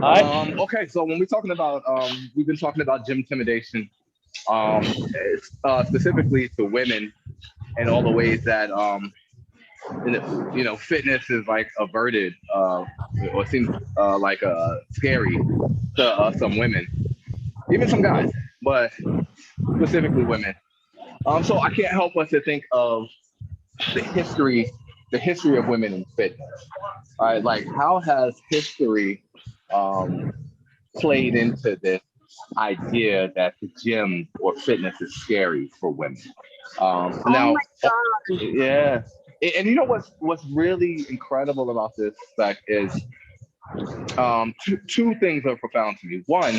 Okay, so when we're talking about, we've been talking about gymtimidation, specifically to women and all the ways that, fitness is like averted, or seems like scary to some women, even some guys, but specifically women. So I can't help but to think of the history, the history of women in fitness. All right, like how has history um, played into this idea that the gym or fitness is scary for women? Oh Now, my God. yeah, and you know what's really incredible about this fact is two things are profound to me. One,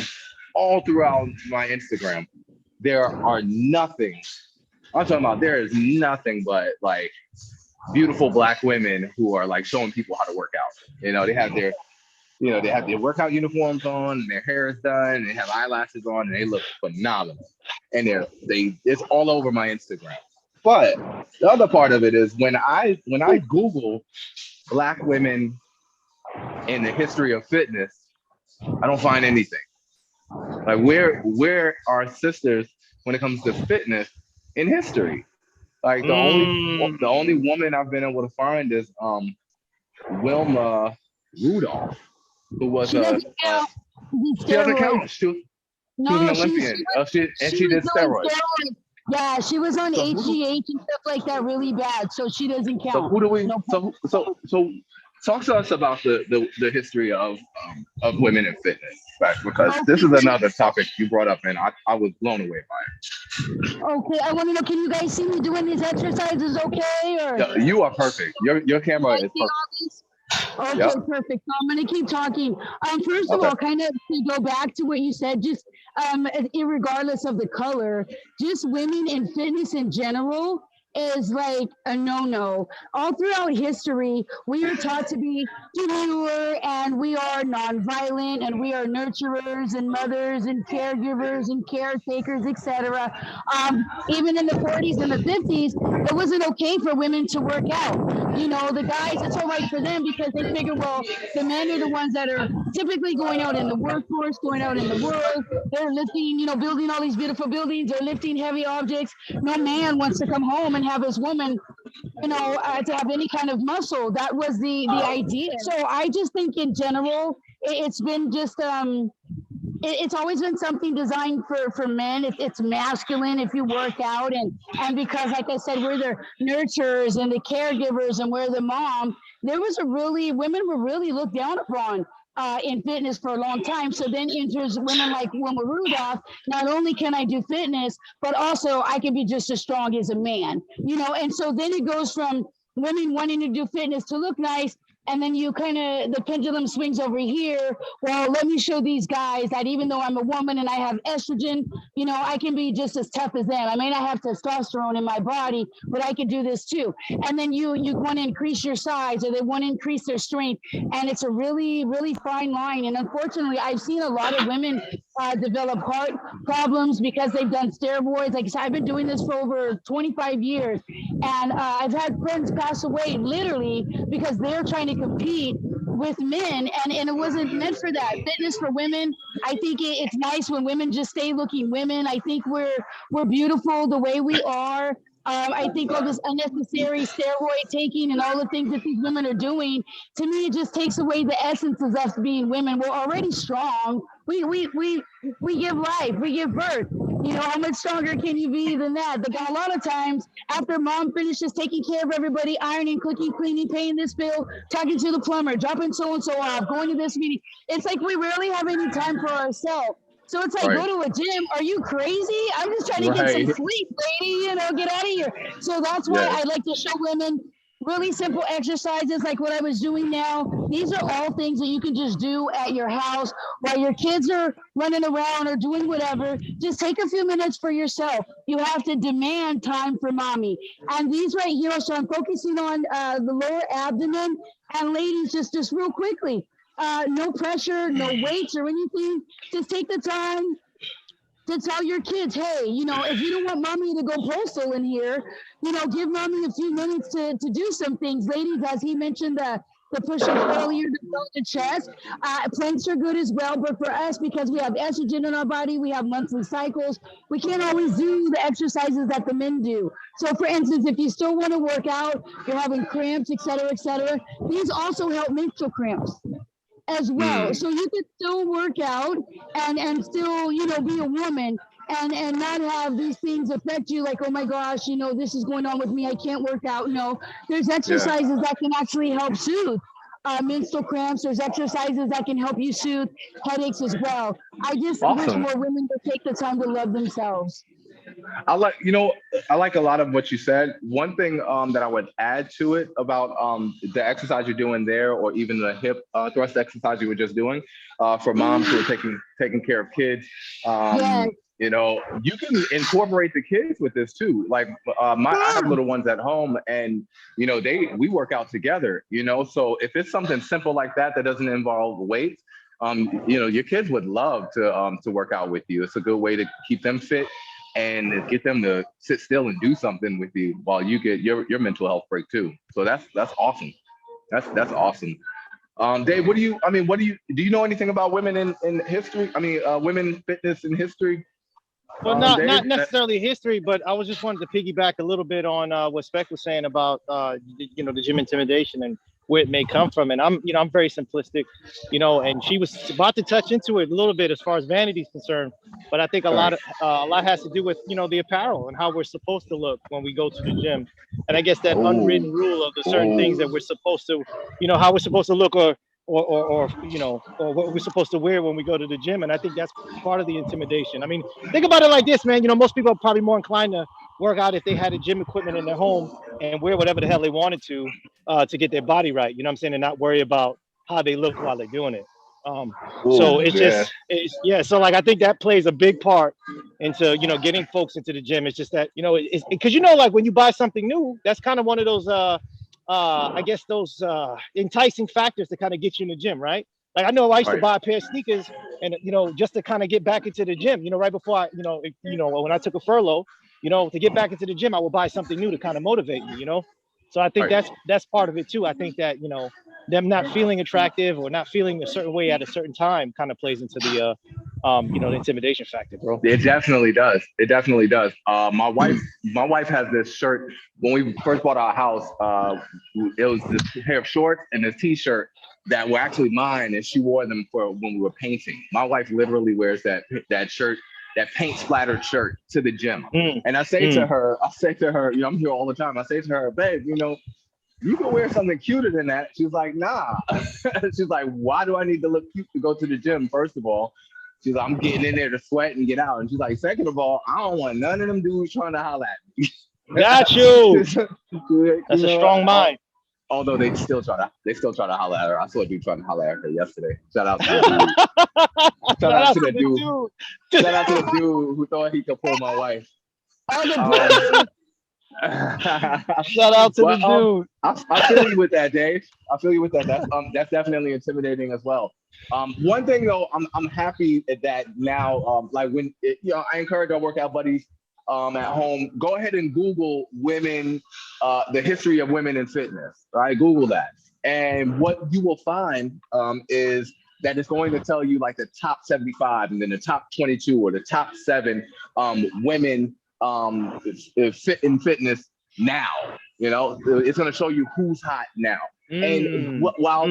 all throughout my Instagram, there are nothing. I'm talking about there is nothing but like beautiful black women who are like showing people how to work out. They have their workout uniforms on, and their hair is done, and they have eyelashes on, and they look phenomenal. And it's all over my Instagram. But the other part of it is when I Google black women in the history of fitness, I don't find anything. Like where are sisters when it comes to fitness in history? Like Mm, the only woman I've been able to find is Wilma Rudolph, who was She doesn't a count. The she doesn't steroids. count. She was an No, Olympian. And she she was did doing steroids. steroids. Yeah, she was on So who do HGH and stuff like that really bad, so she doesn't so count. who do we No. so talk to us about the history of women in fitness, right? Because this is Okay, another topic you brought up, and I was blown away by okay. I want to know. Can you guys see me doing these exercises? Okay, or it. You are perfect. Your you camera guys is see perfect. all these? Okay, Yep. perfect. So I'm gonna keep talking. First of Okay. all, kind of to go back to what you said, just regardless of the color, just women in fitness in general is like a no-no. All throughout history, we are taught to be demure and we are non-violent and we are nurturers and mothers and caregivers and caretakers, etc. Even in the 40s and the 50s, it wasn't okay for women to work out. The guys, it's all right for them because they figure, well, the men are the ones that are typically going out in the workforce, going out in the world. They're lifting, building all these beautiful buildings. They're lifting heavy objects. No man wants to come home and have his woman, to have any kind of muscle. That was the idea. So I just think in general, it's been just it's always been something designed for men. It's masculine if you work out, and because, like I said, we're the nurturers and the caregivers, and we're the mom. There was a really women were really looked down upon. In fitness for a long time. So then enters women like Wilma Rudolph. Not only can I do fitness, but also I can be just as strong as a man. And so then it goes from women wanting to do fitness to look nice, and then you kind of the pendulum swings over here. Well, let me show these guys that even though I'm a woman and I have estrogen, I can be just as tough as them. I may not have testosterone in my body, but I can do this too. And then you want to increase your size, or they want to increase their strength, and it's a really really fine line. And unfortunately, I've seen a lot of women develop heart problems because they've done steroids. Like I said, I've been doing this for over 25 years, and I've had friends pass away literally because they're trying to compete with men, and it wasn't meant for that. Fitness for women, I think it's nice when women just stay looking women. I think we're beautiful the way we are. I think all this unnecessary steroid taking and all the things that these women are doing, to me, it just takes away the essence of us being women. We're already strong. We give life, we give birth. How much stronger can you be than that? But a lot of times, after mom finishes taking care of everybody, ironing, cooking, cleaning, paying this bill, talking to the plumber, dropping so and so off, going to this meeting, it's like we rarely have any time for ourselves. So it's like, Right. go to a gym. Are you crazy? I'm just trying to get some Right. sleep, lady. Get out of here. So that's why Yes. I like to show women really simple exercises like what I was doing now. These are all things that you can just do at your house while your kids are running around or doing whatever. Just take a few minutes for yourself. You have to demand time for mommy. And these right here, so I'm focusing on the lower abdomen. And ladies, just real quickly, no pressure, no weights or anything. Just take the time to tell your kids, hey, if you don't want mommy to go postal in here, give mommy a few minutes to do some things. Ladies, as he mentioned, the push-ups earlier to build the chest. Planks are good as well, but for us, because we have estrogen in our body, we have monthly cycles, we can't always do the exercises that the men do. So for instance, if you still want to work out, you're having cramps, et cetera, these also help menstrual cramps as well. Mm, So you can still work out and still, be a woman and not have these things affect you like, oh my gosh, this is going on with me. I can't work out. No, there's yeah. exercises that can actually help soothe menstrual cramps. There's exercises that can help you soothe headaches as well. I just wish Awesome. more women would take the time to love themselves. I like, I like a lot of what you said. One thing that I would add to it about the exercise you're doing there, or even the hip thrust exercise you were just doing for moms who are taking care of kids. Yes. You can incorporate the kids with this too. Like I have little ones at home, and we work out together. So if it's something simple like that that doesn't involve weights, your kids would love to work out with you. It's a good way to keep them fit and get them to sit still and do something with you while you get your mental health break too. So that's awesome. That's awesome. Dave, do you know anything about women in history? I mean, women fitness in history? Well, not Dave? necessarily history, but I was just wanted to piggyback a little bit on what Spec was saying about the gym intimidation and where it may come from. And I'm very simplistic, and she was about to touch into it a little bit as far as vanity is concerned. But I think a lot has to do with the apparel and how we're supposed to look when we go to the gym. And I guess that unwritten rule of the certain things that we're supposed to, how we're supposed to look, or what we're supposed to wear when we go to the gym. And I think that's part of the intimidation. I mean, think about it like this, man. Most people are probably more inclined to work out if they had a gym equipment in their home and wear whatever the hell they wanted to get their body right. You know what I'm saying? And not worry about how they look while they're doing it. So so like I think that plays a big part into getting folks into the gym. It's just that it's because like when you buy something new, that's kind of one of those I guess those enticing factors to kind of get you in the gym, right? Like I know I used to buy a pair of sneakers and just to kind of get back into the gym, right before I when I took a furlough, to get back into the gym, I would buy something new to kind of motivate me, So I think that's part of it too. I think that them not feeling attractive or not feeling a certain way at a certain time kind of plays into the the intimidation factor, bro. It definitely does. It definitely does. My wife has this shirt. When we first bought our house, it was this pair of shorts and this T-shirt that were actually mine, and she wore them for when we were painting. My wife literally wears that shirt, that paint splattered shirt, to the gym. And I say to her, I'm here all the time. I say to her, babe, you can wear something cuter than that. She's like, nah. She's like, why do I need to look cute to go to the gym? First of all, she's like, I'm getting in there to sweat and get out. And she's like, second of all, I don't want none of them dudes trying to holler at me. Got you. That's a strong mind. Although they still try to holler at her. I saw a dude trying to holler at her yesterday. Shout out to the dude. Shout out to the dude. Shout out to the dude who thought he could pull my wife. Shout out to the dude. I feel you with that, Dave. I feel you with that. That's definitely intimidating as well. One thing though, I'm happy that now, like when I encourage our workout buddies at home, go ahead and Google women, the history of women in fitness. Right, Google that, and what you will find is that it's going to tell you like the top 75 and then the top 22 or the top 7 women fit in fitness now. It's going to show you who's hot now. And while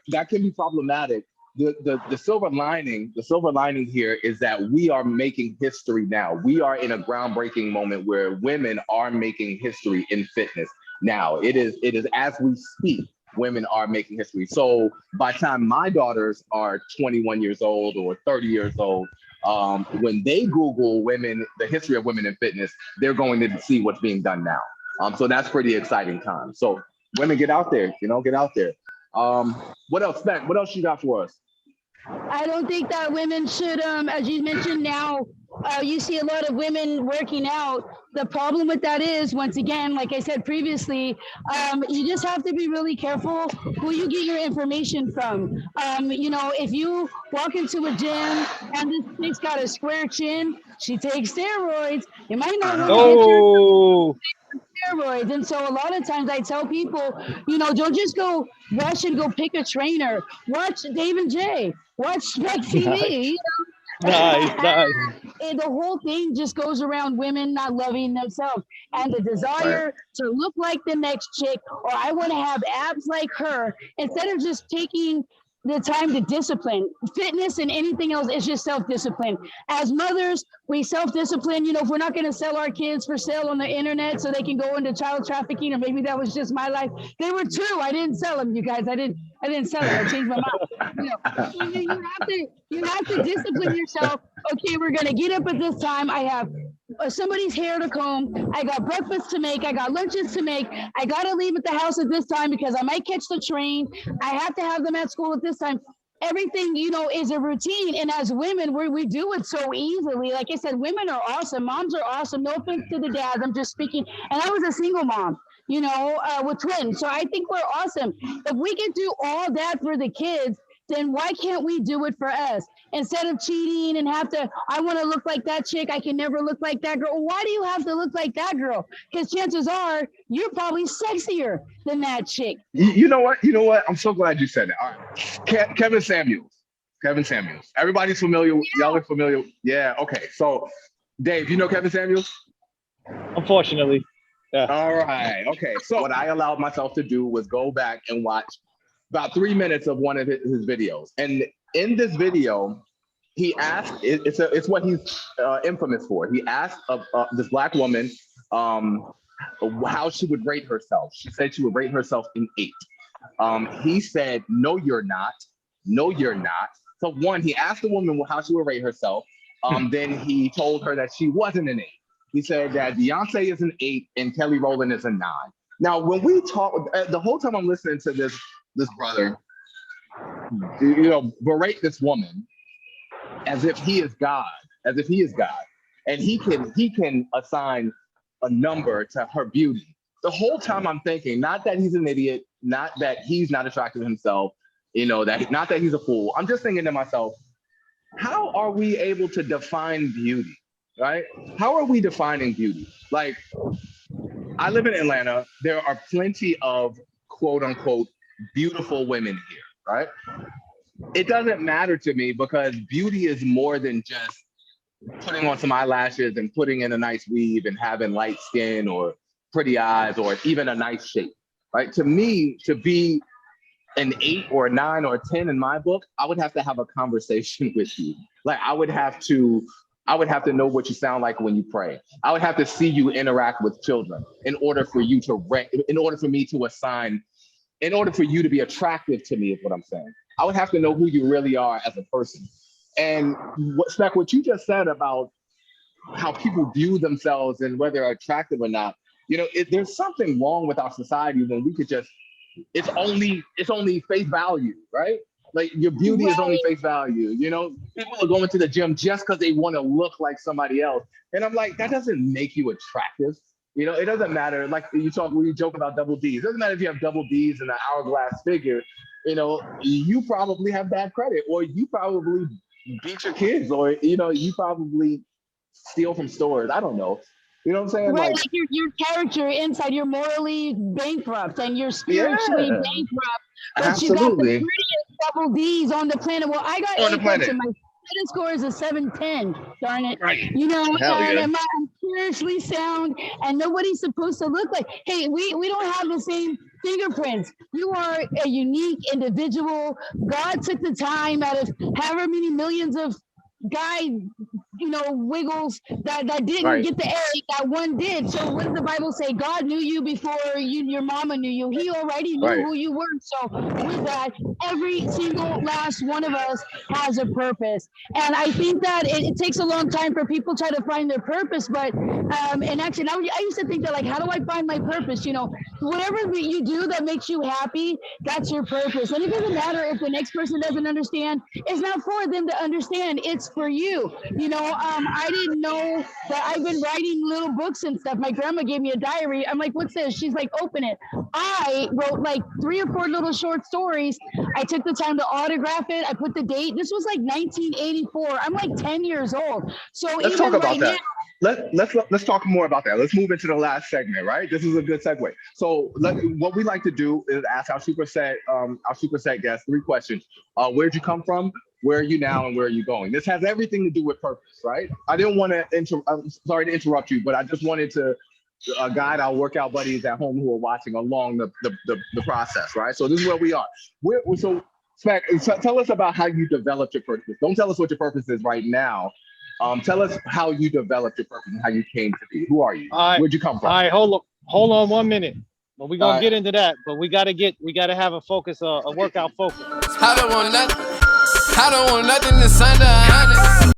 that can be problematic, the silver lining here is that we are making history now. We are in a groundbreaking moment where women are making history in fitness now. It is as we speak, women are making history. So by the time my daughters are 21 years old or 30 years old, when they Google the history of women in fitness, they're going to see what's being done now. So that's pretty exciting time. So women, get out there, get out there. What else, Spec? What else you got for us? I don't think that women should, as you mentioned now, you see a lot of women working out. The problem with that is, once again, like I said previously, you just have to be really careful who you get your information from. If you walk into a gym and this chick's got a square chin, she takes steroids, you might not want to get your steroids. And so a lot of times I tell people, don't just go rush and go pick a trainer. Watch Dave and Jay. Watch Spec TV. Nice, nice. And the whole thing just goes around women not loving themselves and the Right. desire to look like the next chick, or I want to have abs like her, instead of just taking the time to discipline. Fitness and anything else is just self-discipline. As mothers, we self-discipline. If we're not going to sell our kids for sale on the internet so they can go into child trafficking, or maybe that was just my life. They were two. I didn't sell them, you guys. I didn't sell them. I changed my mind. You have to discipline yourself. Okay, we're going to get up at this time. I have somebody's hair to comb. I got breakfast to make. I got lunches to make. I got to leave at the house at this time because I might catch the train. I have to have them at school at this time. Everything, is a routine. And as women, we do it so easily. Like I said, women are awesome. Moms are awesome. No offense to the dads. I'm just speaking. And I was a single mom, with twins. So I think we're awesome. If we can do all that for the kids, then why can't we do it for us? Instead of cheating and I want to look like that chick, I can never look like that girl. Why do you have to look like that girl? Because chances are you're probably sexier than that chick. You know what? I'm so glad you said that. All right. Kevin Samuels. Everybody's familiar. Y'all are familiar. Yeah. Okay. So, Dave, you know Kevin Samuels? Unfortunately. Yeah. All right. Okay. So what I allowed myself to do was go back and watch about 3 minutes of one of his videos. And in this video, he asked, it's what he's infamous for. He asked this Black woman how she would rate herself. She said she would rate herself an 8. He said, no, you're not. No, you're not. So one, he asked the woman how she would rate herself. Then he told her that she wasn't an 8. He said that Beyonce is an 8 and Kelly Rowland is a 9. Now, when we talk, the whole time I'm listening to this brother, berate this woman as if he is God, and he can assign a number to her beauty. The whole time I'm thinking, not that he's an idiot, not that he's not attractive himself, not that he's a fool. I'm just thinking to myself, how are we able to define beauty, right? How are we defining beauty? Like, I live in Atlanta. There are plenty of quote unquote beautiful women here, right? It doesn't matter to me because beauty is more than just putting on some eyelashes and putting in a nice weave and having light skin or pretty eyes or even a nice shape, right? To me, to be an 8 or a 9 or a 10 in my book, I would have to have a conversation with you. Like I would have to know what you sound like when you pray. I would have to see you interact with children in order for you to in order for me to assign, in order for you to be attractive to me is what I'm saying. I would have to know who you really are as a person. And what you just said about how people view themselves and whether they're attractive or not, there's something wrong with our society when we could just, it's only face value, right? Like your beauty is only face value. People are going to the gym just because they want to look like somebody else. And I'm like, that doesn't make you attractive. It doesn't matter. Like we joke about double D's. It doesn't matter if you have double D's and an hourglass figure. You probably have bad credit, or you probably beat your kids, or you probably steal from stores. I don't know. You know what I'm saying? Right, like your character inside, you're morally bankrupt and you're spiritually bankrupt. But absolutely. You got the prettiest double D's on the planet. Well, I got on the planet. And my credit score is a 710. Darn it. Right. And I'm spiritually sound, and nobody's supposed to look like. Hey, we don't have the same fingerprints. You are a unique individual. God took the time out of however many millions of guy wiggles that didn't get the A, that one did. So what did the Bible say? God knew you before your mama knew you. He already knew who you were. So with that, every single last one of us has a purpose. And I think that it takes a long time for people try to find their purpose. But and actually, I used to think that, like, how do I find my purpose? Whatever you do that makes you happy, that's your purpose. And it doesn't matter if the next person doesn't understand. It's not for them to understand. It's for you. I didn't know that I've been writing little books and stuff. My grandma gave me a diary. I'm like, what's this? She's like, open it. I wrote like 3 or 4 little short stories. I took the time to autograph it. I put the date. This was like 1984. I'm like 10 years old. So let's talk about that. let's talk more about that. Let's move into the last segment, right? This is a good segue. So what we like to do is ask our SuperSet guests 3 questions. Where'd you come from? Where are you now, and where are you going? This has everything to do with purpose, right? I didn't want to I'm sorry to interrupt you, but I just wanted to guide our workout buddies at home who are watching along the process, right? So this is where we are. So Spec, tell us about how you developed your purpose. Don't tell us what your purpose is right now. Tell us how you developed your purpose and how you came to be. Who are you? Where'd you come from? All right, hold on 1 minute. Well, we're gonna get into that, but we gotta have a focus, a workout focus. I don't want nothing. I don't want nothing that's under 100.